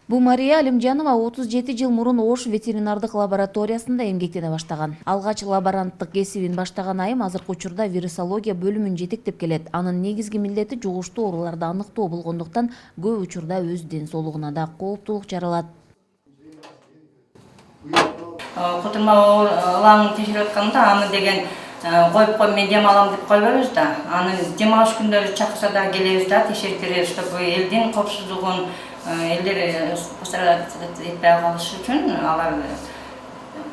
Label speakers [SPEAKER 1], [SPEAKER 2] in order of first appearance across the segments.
[SPEAKER 1] Бумария Алимжанова 37 жыл мурун Ош ветеринардык лабораториясында эмгектене баштаган. Алгач лаборанттык кесибин баштаган айым азыркы учурда вирусология бөлүмүн жетектеп келет. Анын негизги милдети жугуштуу ооруларды аныктоо болгондуктан көп учурда өз ден соолугуна да кооптулук жаралат.
[SPEAKER 2] Кутурма ылаңын текшерип атканда аны деген коюп мен дем алам деп койбойбуз да. Аны дем алыш күндөрү чакырса да келебиз да, текшерип беребиз, чтобы элдин коопсуздугун элдер пострадать этпей калышы үчүн, алар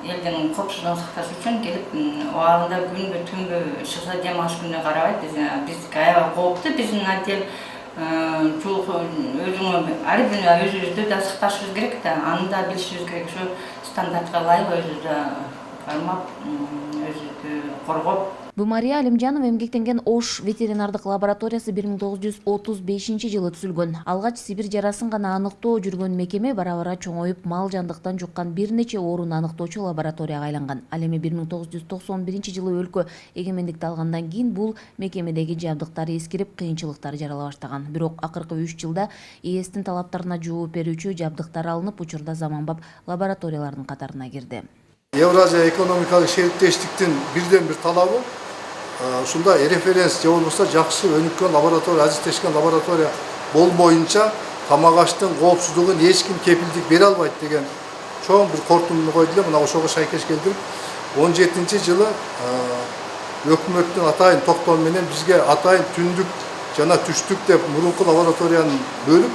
[SPEAKER 2] элдин коопсуздугун сакташ үчүн келип убагында күнбү түнбү чыкса дем алыш күнүнө карабайт. Биздики аябай кооптуу, биздин отдел ар бир өзүбүздү да сакташыбыз керек да, аны да билишибиз керек. Ошо стандартка ылайык өзүбүздү кармап, өзүбүздү коргоп.
[SPEAKER 1] Бумария Алимжанова эмгектенген Ош ветеринардык лабораториясы 1935 жылы түзүлгөн. Алгач Сибир жарасын гана аныктоо жүргөн мекеме бара-бара чоңоюп, мал жандыктан жуккан бир нече ооруну аныктоочу лабораторияга айланган. Ал эми 1991 жылы өлкө эгемендикти алгандан кийин бул мекемедеги жабдыктар эскирип, кыйынчылыктар жарала баштаган. Бирок акыркы 3 жылда ээстин талаптарына жооп берүүчү жабдыктар алынып, учурда заманбап лабораториялардын катарына кирди.
[SPEAKER 3] Евразия экономикалык шериктештиктин бирден бир талабы ушунда референс же болбосо жакшы өнүккөн лаборатория, азиздешкен лаборатория болбоюнча тамак аштын коопсуздугун эч ким кепилдик бере албайт деген чоң бир кортумду койду эле. Мына ошого шайкеш келтирип 17-жылы өкмөттүн атайын токтому менен бизге атайын түндүк жана түштүк деп мурунку лабораторияны бөлүп,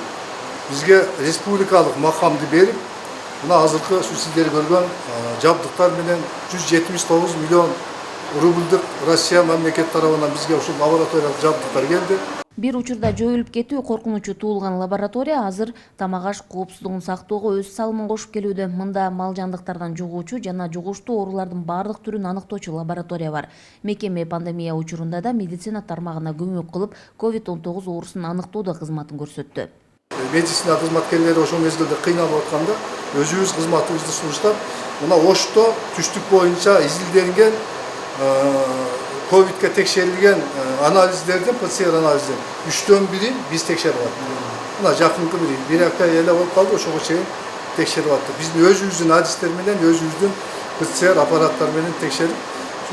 [SPEAKER 3] бизге республикалык макамды берип, мына азыркы субсидия көргөн жабдыктар менен 179 миллион рубльдuk Россия мамлекет тарабынан бизге ушул лабораториялык жабдыктар келди.
[SPEAKER 1] Бир учурда жоюлуп кетүү коркунучу туулган лаборатория азыр тамак аш коопсуздугун сактоого өз салымын кошуп келүүдө. Мында мал жандыктардан жугуучу жана жугуштуу оорулардын бардык түрүн аныктоочу лаборатория бар. Мекеме пандемия учурунда да медицина тармагына көмөк кылып, COVID-19 оорусун аныктоодо кызматын көрсөттү.
[SPEAKER 3] Медицина кызматкерлери ошол мезгилде кыйналып атканда өзүбүз кызматыбызды сунуштап, мына Ошто түштүк боюнча изилденген ковидке текшерилген анализдердин, ПЦР анализдерин 1/3 биз текшерип аттык. Мына жакынкы бир апта эле болуп калды, ошого чейин текшерип аттык. Биздин өзүбүздүн адистер менен, өзүбүздүн ПЦР аппараттар менен текшерип,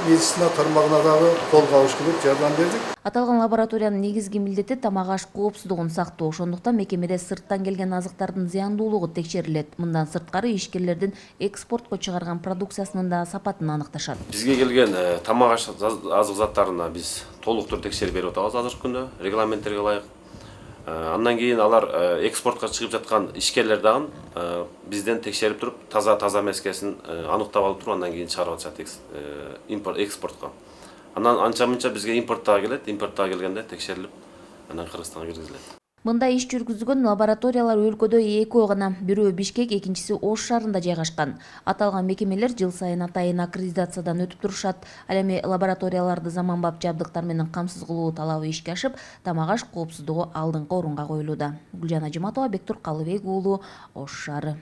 [SPEAKER 3] медицина тармагына дагы кол кабыш кылып жардам бердик.
[SPEAKER 1] Аталган лабораториянын негизги милдети тамак аш коопсуздугун сактоо. Ошондуктан мекемеде сырттан келген азыктардын зыяндуулугу текшерилет. Мындан сырткары ишкерлердин экспортко чыгарган продукциясынын да сапатын аныкташат.
[SPEAKER 4] Бизге келген тамак аш азык заттарына биз толук түрдө текшерип берип атабыз азыркы күндө, регламенттерге ылайык. Андан кийин алар экспортко чыгып жаткан ишкерлер дагы бизден текшерип туруп, таза эмескесин аныктап алып туруп, андан кийин чыгарып атышат экспортко. Анан анча-мынча бизге импорттага келет, импорттага келгенде текшерилип, анан Кыргызстанга киргизилет.
[SPEAKER 1] Мында иш жүргүзгөн лабораториялар өлкөдө экөө гана, бирөө Бишкек, экинчиси Ош шаарында жайгашкан. Аталган мекемелер жыл сайын атайын аккредитациядан өтүп турушат. Ал эми лабораторияларды заманбап жабдыктар менен камсыз кылуу талабы ишке ашып, тамак аш коопсуздугу алдыңкы орунга коюлууда. Гүлжан Ажыматова, Бектур Калыбек уулу, Ош шаары.